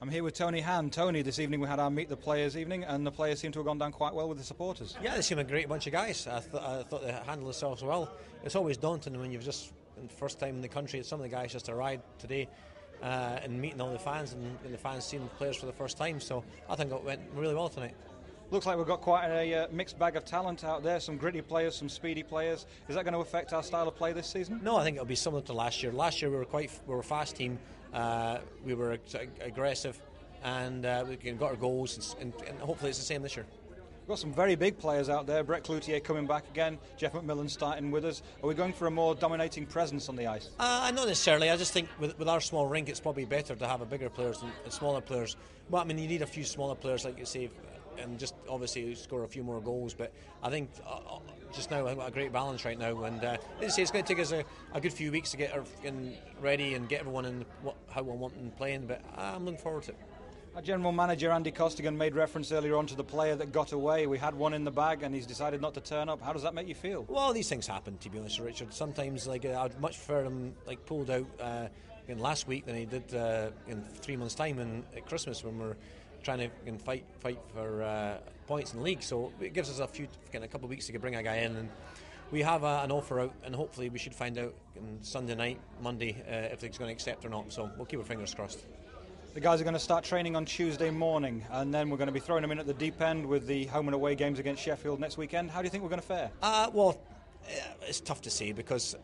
I'm here with Tony Han. Tony, this evening we had our Meet the Players evening, and the players seem to have gone down quite well with the supporters. Yeah, they seem a great bunch of guys. I thought they handled themselves well. It's always daunting when you've just, first time in the country, some of the guys just arrived today and meeting all the fans, and the fans seeing players for the first time. So I think it went really well tonight. Looks like we've got quite a mixed bag of talent out there, some gritty players, some speedy players. Is that going to affect our style of play this season? No, I think it'll be similar to last year. Last year we were a fast team, we were aggressive, and we got our goals, and hopefully it's the same this year. We've got some very big players out there. Brett Cloutier coming back again, Jeff McMillan starting with us. Are we going for a more dominating presence on the ice? Not necessarily. I just think with our small rink it's probably better to have a bigger players than smaller players. Well, I mean, you need a few smaller players, like you say, and just obviously score a few more goals. But I think just now we've got a great balance right now, and as I say, it's going to take us a good few weeks to get everything ready and get everyone in how we want them playing. But I'm looking forward to it. Our general manager Andy Costigan made reference earlier on to the player that got away. We had one in the bag and he's decided not to turn up. How does that make you feel? Well, these things happen, to be honest, Richard. Sometimes, I'd much prefer him pulled out last week than he did in 3 months' time at Christmas, when we're trying to fight for points in the league. So it gives us a couple of weeks to bring a guy in, and we have an offer out, and hopefully we should find out on Sunday night, Monday, if he's going to accept or not. So we'll keep our fingers crossed. The guys are going to start training on Tuesday morning, and then we're going to be throwing them in at the deep end with the home and away games against Sheffield next weekend. How do you think we're going to fare? Well, it's tough to say, because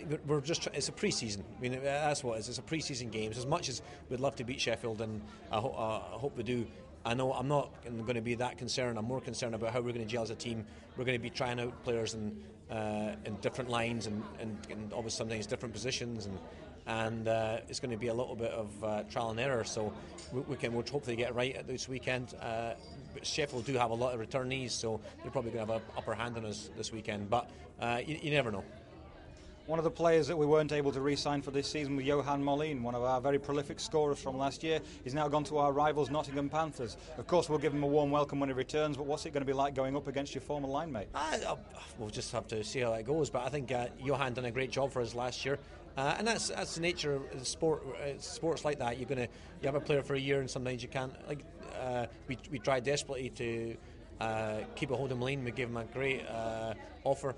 it's a pre-season. I mean, that's what it is. It's a pre-season games. As much as we'd love to beat Sheffield, and I hope we do, I know I'm not going to be that concerned. I'm more concerned about how we're going to gel as a team. We're going to be trying out players in different lines and obviously sometimes different positions, and it's going to be a little bit of trial and error. So we'll hopefully get it right at this weekend. But Sheffield do have a lot of returnees, so they're probably going to have an upper hand on us this weekend. But you never know. One of the players that we weren't able to re-sign for this season was Johan Molin, one of our very prolific scorers from last year. He's now gone to our rivals, Nottingham Panthers. Of course, we'll give him a warm welcome when he returns, but what's it going to be like going up against your former line mate? We'll just have to see how that goes, but I think Johan done a great job for us last year. And that's the nature of the sport. Sports like that, you have a player for a year, and sometimes you can't. We tried desperately to keep a hold of Molin. We gave him a great offer,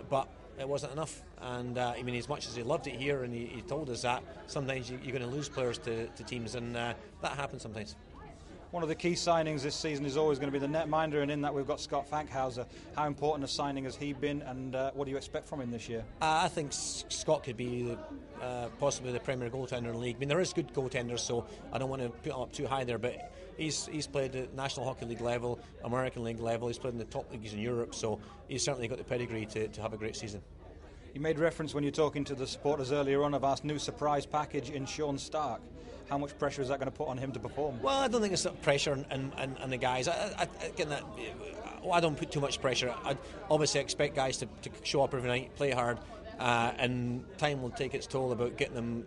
but it wasn't enough. And I mean, as much as he loved it here, and he told us that sometimes you're going to lose players to teams, and that happens sometimes. One of the key signings this season is always going to be the netminder, and in that we've got Scott Fankhauser. How important a signing has he been, and what do you expect from him this year? I think Scott could be possibly the premier goaltender in the league. I mean, there is good goaltenders, so I don't want to put him up too high there, but he's played at National Hockey League level, American League level. He's played in the top leagues in Europe, so he's certainly got the pedigree to have a great season. You made reference when you're talking to the supporters earlier on of our new surprise package in Sean Stark. How much pressure is that going to put on him to perform? Well, I don't think it's pressure on the guys. I don't put too much pressure. I obviously expect guys to show up every night, play hard, and time will take its toll about getting them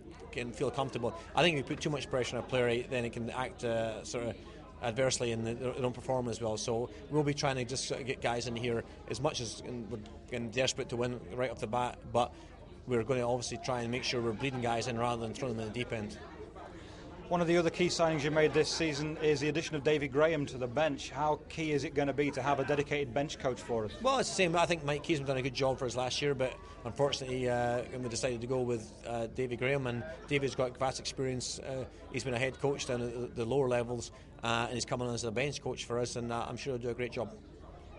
feel comfortable. I think if you put too much pressure on a player, then it can act sort of adversely in their own performance as well. So we'll be trying to just sort of get guys in here as much as we're getting desperate to win right off the bat, but we're going to obviously try and make sure we're bleeding guys in rather than throwing them in the deep end. One of the other key signings you made this season is the addition of Davy Graham to the bench. How key is it going to be to have a dedicated bench coach for us? Well, it's the same. I think Mike Keesman done a good job for us last year, but unfortunately we decided to go with Davy Graham, and Davy's got vast experience. He's been a head coach down at the lower levels, and he's coming on as a bench coach for us, and I'm sure he'll do a great job.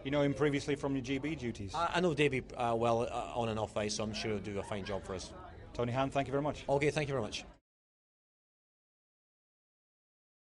You know him previously from your GB duties? I know Davy well on and off ice, so I'm sure he'll do a fine job for us. Tony Han, thank you very much. Okay, thank you very much.